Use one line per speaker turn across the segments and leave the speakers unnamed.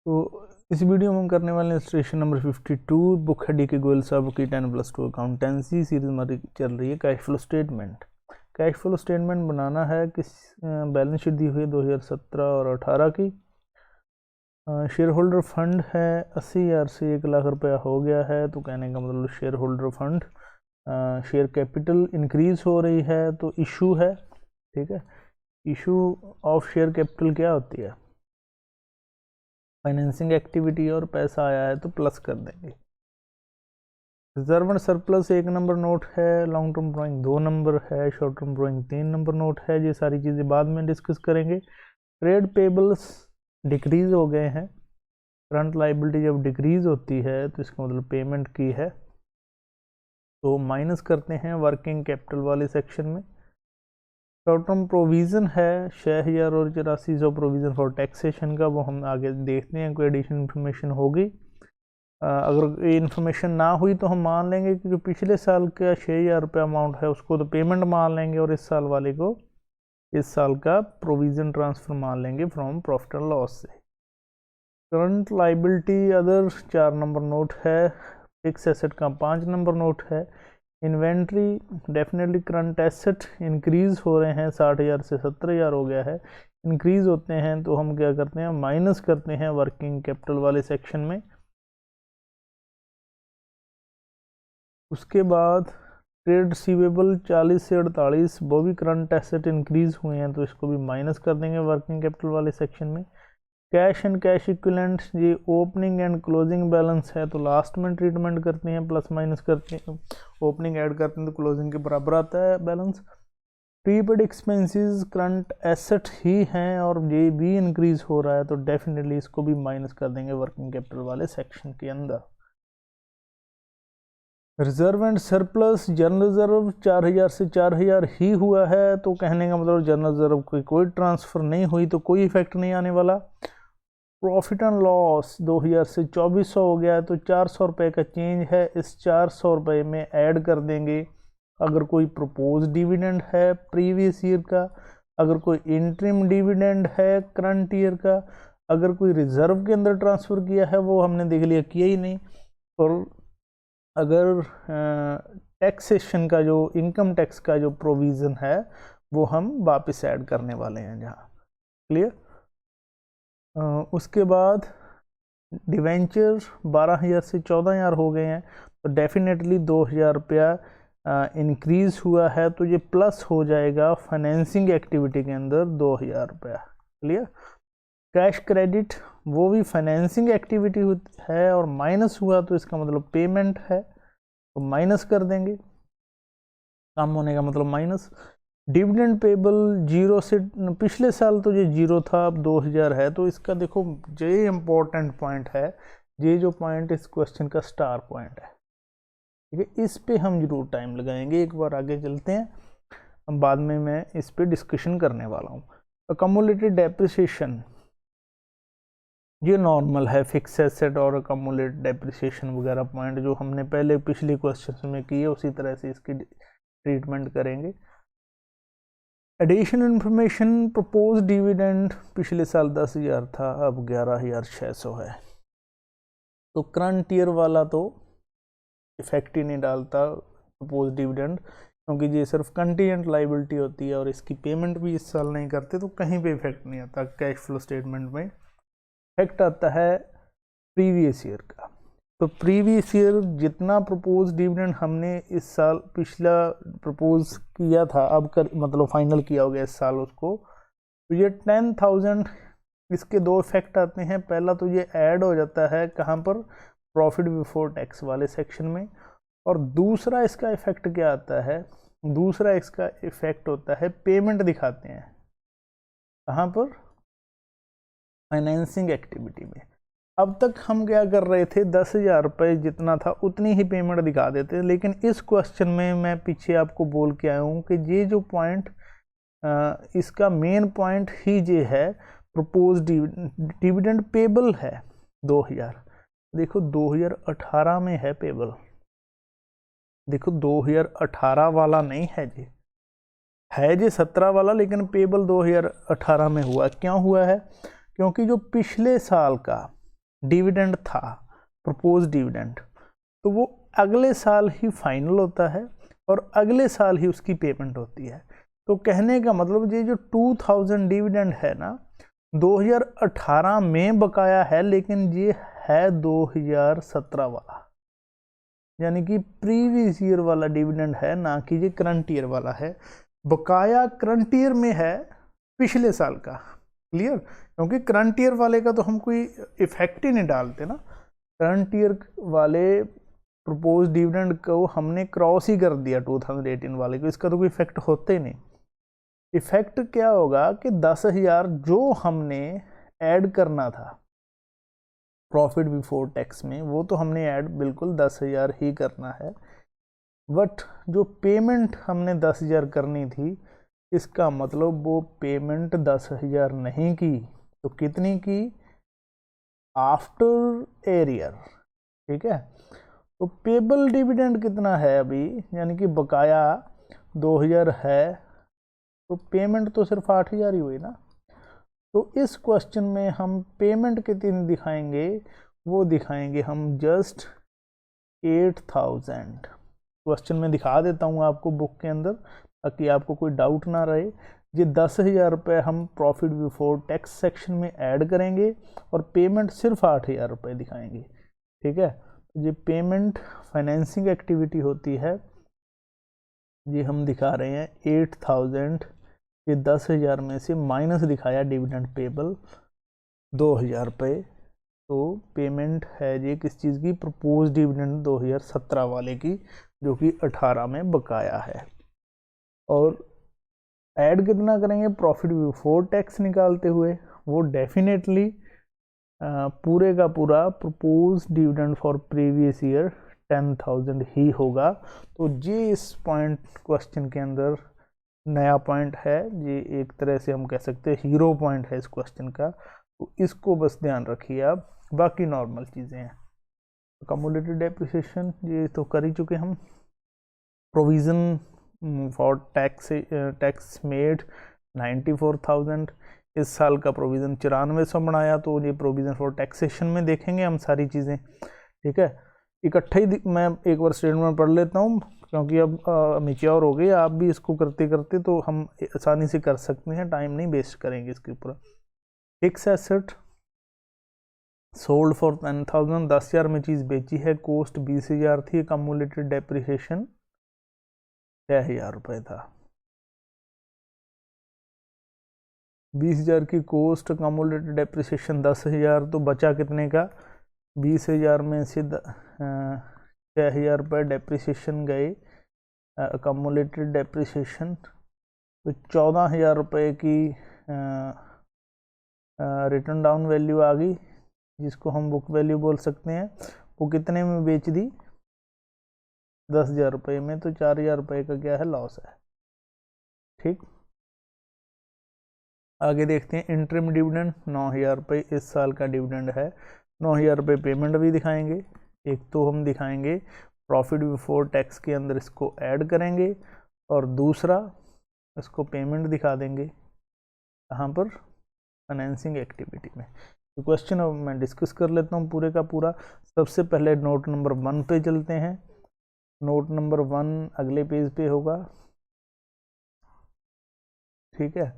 तो इस वीडियो में हम करने वाले हैं स्टेशन नंबर 52 बुक है डी के गोयल साहब की 10+2 अकाउंटेंसी सीरीज हमारी चल रही है। कैश फ्लो स्टेटमेंट बनाना है। किस बैलेंस शीट दी हुई है 2017 और 18 की। शेयर होल्डर फंड है 80,000 से 1 लाख रुपया हो गया है। तो कहने का मतलब share holder fund share capital increase हो रही है तो इशू है। ठीक है, इशू ऑफ शेयर कैपिटल क्या होती है? फाइनेंसिंग एक्टिविटी और पैसा आया है तो प्लस कर देंगे। Reserve and surplus 1 number note है, लॉन्ग टर्म ड्राइंग 2 नंबर है, short term drawing 3 number note है। ये सारी चीज़ें बाद में डिस्कस करेंगे। ट्रेड पेबल्स डिक्रीज हो गए हैं। करंट लाइबिलिटी जब डिक्रीज होती है तो इसका मतलब पेमेंट की है, तो माइनस करते हैं वर्किंग कैपिटल वाले सेक्शन में। शॉर्ट टर्म प्रोविज़न है 6,000 और 8400 प्रोविज़न फॉर टैक्सेशन का, वो हम आगे देखते हैं कोई एडिशनल इन्फॉर्मेशन होगी। अगर ये इन्फॉर्मेशन ना हुई तो हम मान लेंगे कि जो पिछले साल का 6,000 रुपये अमाउंट है उसको तो पेमेंट मान लेंगे और इस साल वाले को इस साल का प्रोविज़न ट्रांसफ़र मान लेंगे फ्रॉम प्रॉफिट एंड लॉस से। Current liability other 4 number note है। फिक्स एसेट का 5 नंबर नोट है। Inventory definitely current asset increase हो रहे हैं, 60,000 से 70,000 हो गया है। इंक्रीज होते हैं तो हम क्या करते हैं, माइनस करते हैं वर्किंग कैपिटल वाले सेक्शन में। उसके बाद ट्रेड रिसीवेबल 40 से 48, वो भी करंट एसेट इंक्रीज हुए हैं तो इसको भी माइनस कर देंगे वर्किंग कैपिटल वाले सेक्शन में। कैश एंड कैश इक्विवेलेंट ये ओपनिंग एंड क्लोजिंग बैलेंस है तो लास्ट में ट्रीटमेंट करते हैं, प्लस माइनस करते हैं। ओपनिंग ऐड करते हैं तो क्लोजिंग के बराबर आता है balance. Prepaid expenses current asset ही हैं और ये भी इंक्रीज हो रहा है तो डेफिनेटली इसको भी माइनस कर देंगे वर्किंग कैपिटल वाले सेक्शन के अंदर। Reserve and surplus general reserve 4,000 से 4,000 ही हुआ है तो कहने का मतलब जनरल रिजर्व की कोई ट्रांसफ़र नहीं हुई तो कोई इफेक्ट नहीं आने वाला। प्रॉफिट एंड लॉस 2,000 से 2,400 हो गया है तो 400 रुपये का चेंज है, इस 400 रुपये में ऐड कर देंगे अगर कोई प्रपोज डिविडेंड है प्रीवियस ईयर का, अगर कोई इंटरिम डिविडेंड है करंट ईयर का, अगर कोई रिजर्व के अंदर ट्रांसफ़र किया है वो हमने देख लिया किया ही नहीं, और अगर टैक्सेशन का जो इनकम टैक्स का जो प्रोविज़न है वो हम वापस ऐड करने वाले हैं जहाँ। क्लियर? उसके बाद डिवेंचर 12,000 से 14,000 हो गए हैं तो डेफिनेटली 2,000 रुपया इंक्रीज़ हुआ है तो ये प्लस हो जाएगा फाइनेंसिंग एक्टिविटी के अंदर 2,000 रुपया। क्लियर? कैश क्रेडिट वो भी फाइनेंसिंग एक्टिविटी है और माइनस हुआ तो इसका मतलब पेमेंट है तो माइनस कर देंगे, कम होने का मतलब माइनस। डिविडेंड पेबल 0 से पिछले साल तो ये 0 था, अब 2,000 है तो इसका देखो ये इम्पोर्टेंट पॉइंट है, ये जो पॉइंट इस क्वेश्चन का स्टार पॉइंट है। ठीक है, इस पे हम जरूर टाइम लगाएंगे, एक बार आगे चलते हैं, अब बाद में मैं इस पे डिस्कशन करने वाला हूँ। अकमुलेटेड डेप्रिसिएशन ये नॉर्मल है, फिक्स एसेट और अकमुलेटेड डेप्रिसिएशन वगैरह पॉइंट जो हमने पहले पिछले क्वेश्चन में किए उसी तरह से इसकी ट्रीटमेंट करेंगे। एडिशनल इन्फॉर्मेशन प्रपोज डिविडेंड पिछले साल 10,000 था, अब 11,600 है तो करंट ईयर वाला तो इफेक्ट ही नहीं डालता प्रपोज डिविडेंड, क्योंकि ये सिर्फ कंटीजेंट लाइबिलिटी होती है और इसकी पेमेंट भी इस साल नहीं करते तो कहीं पे इफेक्ट नहीं आता। कैश फ्लो स्टेटमेंट में इफेक्ट आता है प्रीवियस ईयर का, तो प्रीवियस ईयर जितना प्रपोज डिविडेंड हमने इस साल पिछला प्रपोज किया था अब कर मतलब फाइनल किया हो गया इस साल उसको, तो ये 10,000 इसके दो इफेक्ट आते हैं। पहला तो ये ऐड हो जाता है कहाँ पर, प्रॉफिट बिफोर टैक्स वाले सेक्शन में, और दूसरा इसका इफेक्ट क्या आता है, दूसरा इसका इफेक्ट होता है पेमेंट दिखाते हैं कहाँ पर, फाइनेंसिंग एक्टिविटी में। अब तक हम क्या कर रहे थे, 10,000 रुपये जितना था उतनी ही पेमेंट दिखा देते, लेकिन इस क्वेश्चन में मैं पीछे आपको बोल के आया हूँ कि ये जो पॉइंट इसका मेन पॉइंट ही ये है, प्रपोज डिविडेंड पेबल है 2,000, देखो 2018 में है पेबल, देखो 2018 वाला नहीं है जी, है जी 17 वाला, लेकिन पेबल 2018 में हुआ। क्यों हुआ है? क्योंकि जो पिछले साल का डिविडेंड था, प्रपोज डिविडेंड, तो वो अगले साल ही फाइनल होता है और अगले साल ही उसकी पेमेंट होती है। तो कहने का मतलब ये जो 2000 डिविडेंड है ना 2018 में बकाया है, लेकिन ये है 2017 वाला, यानी कि प्रीवियस ईयर वाला डिविडेंड है, ना कि ये करंट ईयर वाला है। बकाया करंट ईयर में है पिछले साल का, क्लियर, क्योंकि करंट ईयर वाले का तो हम कोई इफेक्ट ही नहीं डालते ना, करंट ईयर वाले प्रपोज डिविडेंड को हमने क्रॉस ही कर दिया 2018 वाले को, इसका तो कोई इफेक्ट होते ही नहीं। इफेक्ट क्या होगा कि 10,000 जो हमने ऐड करना था प्रॉफिट बिफोर टैक्स में, वो तो हमने ऐड बिल्कुल 10,000 ही करना है, बट जो पेमेंट हमने 10,000 करनी थी, इसका मतलब वो पेमेंट 10,000 नहीं की, तो कितनी की, आफ्टर एरियर, ठीक है। तो पेबल डिविडेंड कितना है अभी, यानी कि बकाया 2,000 है, तो पेमेंट तो सिर्फ 8,000 ही हुई ना। तो इस क्वेश्चन में हम पेमेंट कितनी दिखाएंगे, वो दिखाएंगे हम जस्ट 8,000। क्वेश्चन में दिखा देता हूँ आपको बुक के अंदर, ताकि आपको कोई डाउट ना रहे। ये 10,000 रुपये हम प्रॉफिट बिफोर टैक्स सेक्शन में ऐड करेंगे और पेमेंट सिर्फ 8,000 रुपये दिखाएंगे, ठीक है। तो ये पेमेंट फाइनेंसिंग एक्टिविटी होती है, ये हम दिखा रहे हैं 8,000, ये 10,000 में से माइनस दिखाया डिविडेंड पेबल 2,000 रुपये, तो पेमेंट है ये किस चीज़ की, प्रपोज डिविडेंड 2017 वाले की, जो कि 18 में बकाया है। और ऐड कितना करेंगे प्रॉफिट बिफोर टैक्स निकालते हुए, वो डेफिनेटली पूरे का पूरा propose dividend for previous year 10,000 ही होगा। तो ये इस पॉइंट क्वेश्चन के अंदर नया पॉइंट है, ये एक तरह से हम कह सकते हैं हीरो पॉइंट है इस क्वेश्चन का, तो इसको बस ध्यान रखिए आप, बाकी नॉर्मल चीज़ें हैं। कम्युलेटेड डेप्रिसिएशन ये तो कर ही चुके हम। प्रोविज़न फॉर टैक्स मेड 94,000, इस साल का प्रोविज़न 9400 बनाया, तो ये प्रोविज़न फॉर टैक्सेशन में देखेंगे हम सारी चीज़ें, ठीक है। इकट्ठा ही मैं एक बार स्टेटमेंट पढ़ लेता हूँ, क्योंकि अब मैच्योर हो गई, आप भी इसको करते करते तो हम आसानी से कर सकते हैं, टाइम नहीं वेस्ट करेंगे इसके ऊपर। फिक्स एसेट सोल्ड फॉर 10,000, 10,000 में चीज़ बेची है, कॉस्ट 20,000 थी, कम्युलेटेड डेप्रिसिएशन 6,000 रुपये था। 20,000 की कॉस्ट, कम्युलेटेड डेप्रिसिएशन 10,000, तो बचा कितने का, 20,000 में से 6,000 रुपये डेप्रिसिएशन गए, कम्युलेटेड डेप्रिसिएशन, तो 14,000 रुपये की रिटर्न डाउन वैल्यू आ गई, जिसको हम बुक वैल्यू बोल सकते हैं। वो कितने में बेच दी, 10,000 रुपये में, तो 4,000 रुपये का क्या है, लॉस है, ठीक। आगे देखते हैं इंटरिम डिविडेंड 9,000 रुपये इस साल का डिविडेंड है, 9,000 रुपये पेमेंट भी दिखाएंगे। एक तो हम दिखाएंगे प्रॉफिट बिफोर टैक्स के अंदर इसको ऐड करेंगे, और दूसरा इसको पेमेंट दिखा देंगे कहाँ पर, फाइनेंसिंग एक्टिविटी में। तो क्वेश्चन अब मैं डिस्कस कर लेता हूँ पूरे का पूरा। सबसे पहले नोट नंबर 1 पे चलते हैं। नोट नंबर 1 अगले पेज पे होगा, ठीक है।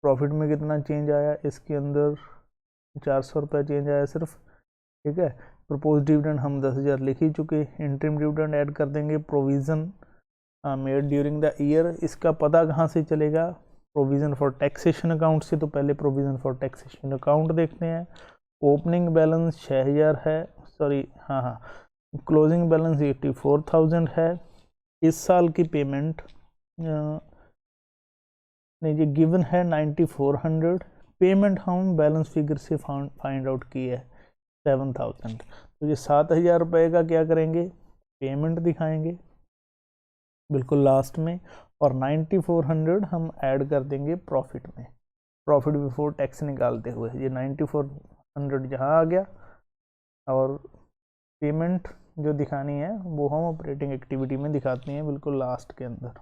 प्रॉफिट में कितना चेंज आया, इसके अंदर 400 रुपये चेंज आया सिर्फ, ठीक है। प्रपोज डिविडेंड हम 10,000 लिख ही चुके, इंटरिम डिविडेंड ऐड कर देंगे, provision made during the year, इसका पता कहाँ से चलेगा, प्रोविज़न फॉर टैक्सेशन अकाउंट से, तो पहले प्रोविज़न फॉर टैक्सेशन अकाउंट देखते हैं। ओपनिंग बैलेंस 6,000 है, सॉरी हाँ, क्लोजिंग बैलेंस 84,000 है। इस साल की पेमेंट नहीं, ये गिवन है 9400, पेमेंट हम बैलेंस फिगर से फाइंड आउट की है 7,000, तो ये 7,000 रुपये का क्या करेंगे, पेमेंट दिखाएंगे बिल्कुल लास्ट में, और 9400 हम ऐड कर देंगे प्रॉफिट में, प्रॉफिट बिफोर टैक्स निकालते हुए। ये 9400 यहाँ आ गया, और पेमेंट जो दिखानी है वो हम ऑपरेटिंग एक्टिविटी में दिखाते हैं बिल्कुल लास्ट के अंदर।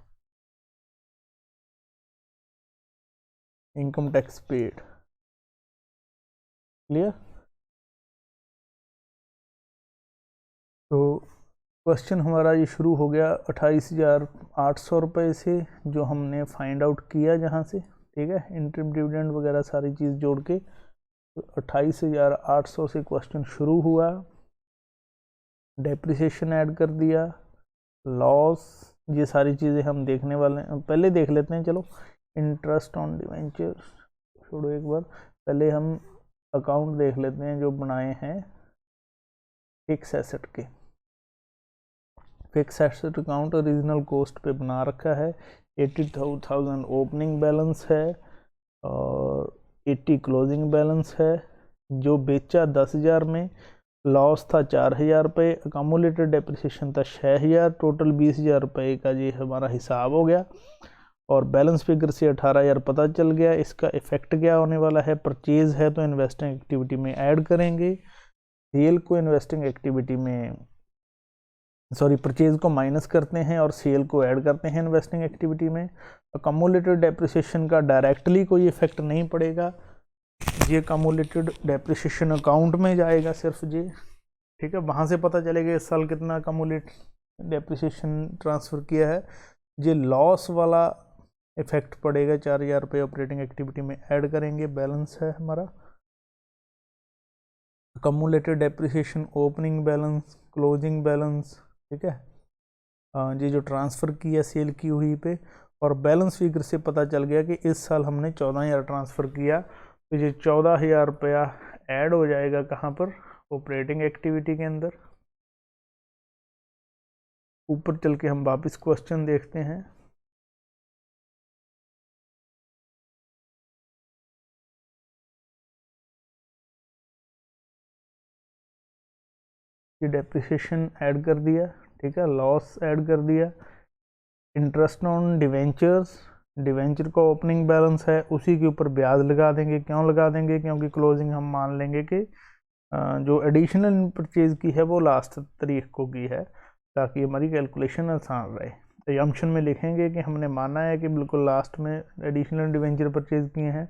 Income tax paid, clear. Question हमारा ये शुरू हो गया 28,800 रुपये से, जो हमने फाइंड आउट किया जहाँ से, ठीक है, इंटरिम डिविडेंड वगैरह सारी चीज़ जोड़ के 28,800 से क्वेश्चन शुरू हुआ। डेप्रिसिएशन ऐड कर दिया, लॉस, ये सारी चीज़ें हम देखने वाले हैं। पहले देख लेते हैं, चलो इंटरेस्ट ऑन डिवेंचर छोड़ो एक बार, पहले हम अकाउंट देख लेते हैं जो बनाए हैं फिक्स एसेट के। Fix asset account original cost पे बना रखा है। 80,000 ओपनिंग बैलेंस है और 80 क्लोजिंग बैलेंस है। जो बेचा 10,000 में, लॉस था 4,000 रुपये, अकामुलेटेड डेप्रिसिएशन था 6,000, टोटल 20,000 रुपये का ये हमारा हिसाब हो गया। और बैलेंस फिगर से 18,000 पता चल गया। इसका इफेक्ट क्या होने वाला है, परचेज है तो इन्वेस्टिंग एक्टिविटी में ऐड करेंगे, सेल को इन्वेस्टिंग एक्टिविटी में, सॉरी परचेज को माइनस करते हैं और सेल को ऐड करते हैं इन्वेस्टिंग एक्टिविटी में। अकामुलेटेड डेप्रिसिएशन का डायरेक्टली कोई इफेक्ट नहीं पड़ेगा, ये अकामुलेटेड डेप्रिसिएशन अकाउंट में जाएगा सिर्फ ये, ठीक है। वहाँ से पता चलेगा इस साल कितना अकामुलेटेड डेप्रिसिएशन ट्रांसफ़र किया है। ये लॉस वाला इफेक्ट पड़ेगा, 4,000 रुपये ऑपरेटिंग एक्टिविटी में ऐड करेंगे, बैलेंस है हमारा। Accumulated depreciation, opening balance, closing balance, ठीक है, ये जो ट्रांसफ़र किया सेल की हुई पे, और बैलेंस फिगर से पता चल गया कि इस साल हमने 14,000 ट्रांसफ़र किया, तो ये 14,000 रुपया ऐड हो जाएगा कहाँ पर, ऑपरेटिंग एक्टिविटी के अंदर। ऊपर चल के हम वापस क्वेश्चन देखते हैं। ये डेप्रिसिएशन ऐड कर दिया, ठीक है, लॉस ऐड कर दिया। इंटरेस्ट ऑन डिवेंचर्स, डिवेंचर का ओपनिंग बैलेंस है, उसी के ऊपर ब्याज लगा देंगे। क्यों लगा देंगे, क्योंकि क्लोजिंग हम मान लेंगे कि जो एडिशनल परचेज की है वो लास्ट तारीख को की है, ताकि हमारी कैलकुलेशन आसान रहे। एजम्पशन में लिखेंगे कि हमने माना है कि बिल्कुल लास्ट में एडिशनल डिवेंचर परचेज किए हैं।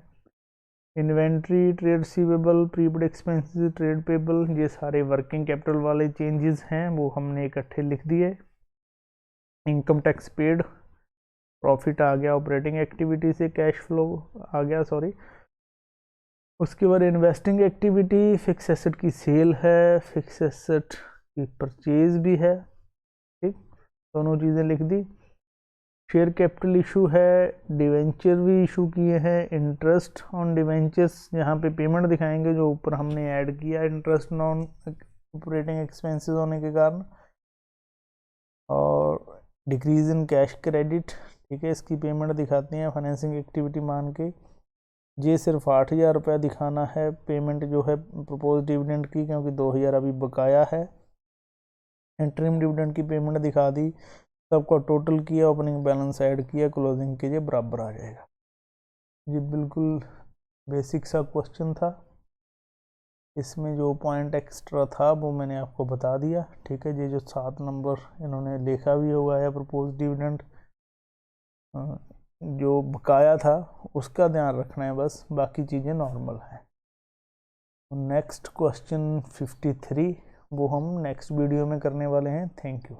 Inventory, trade receivable, prepaid expenses, trade payable, ये सारे वर्किंग कैपिटल वाले चेंजेस हैं, वो हमने इकट्ठे लिख दिए। इनकम टैक्स पेड, प्रॉफिट आ गया ऑपरेटिंग एक्टिविटी से, कैश फ्लो आ गया, सॉरी। उसके बाद इन्वेस्टिंग एक्टिविटी, फिक्स एसेट की सेल है, फिक्स एसेट की परचेज भी है, ठीक, दोनों चीज़ें लिख दी। शेयर कैपिटल इशू है, डिवेंचर भी इशू किए हैं, इंटरेस्ट ऑन डिवेंचर्स यहाँ पे पेमेंट दिखाएंगे जो ऊपर हमने ऐड किया इंटरेस्ट ऑन ऑपरेटिंग एक्सपेंसेस होने के कारण। और डिक्रीज इन कैश क्रेडिट, ठीक है, इसकी पेमेंट दिखाते हैं फाइनेंसिंग एक्टिविटी मान के। ये सिर्फ 8,000 रुपया दिखाना है पेमेंट जो है प्रपोज डिविडेंड की, क्योंकि 2,000 अभी बकाया है। इंटरिम डिविडेंड की पेमेंट दिखा दी, सबका टोटल किया, ओपनिंग बैलेंस ऐड किया, क्लोजिंग के ये बराबर आ जाएगा। ये बिल्कुल बेसिक सा क्वेश्चन था, इसमें जो पॉइंट एक्स्ट्रा था वो मैंने आपको बता दिया, ठीक है। ये जो 7 नंबर इन्होंने लिखा भी हुआ है प्रपोज डिविडेंड, जो बकाया था उसका ध्यान रखना है बस, बाकी चीज़ें नॉर्मल हैं। नेक्स्ट क्वेश्चन 53 वो हम नेक्स्ट वीडियो में करने वाले हैं। Thank you.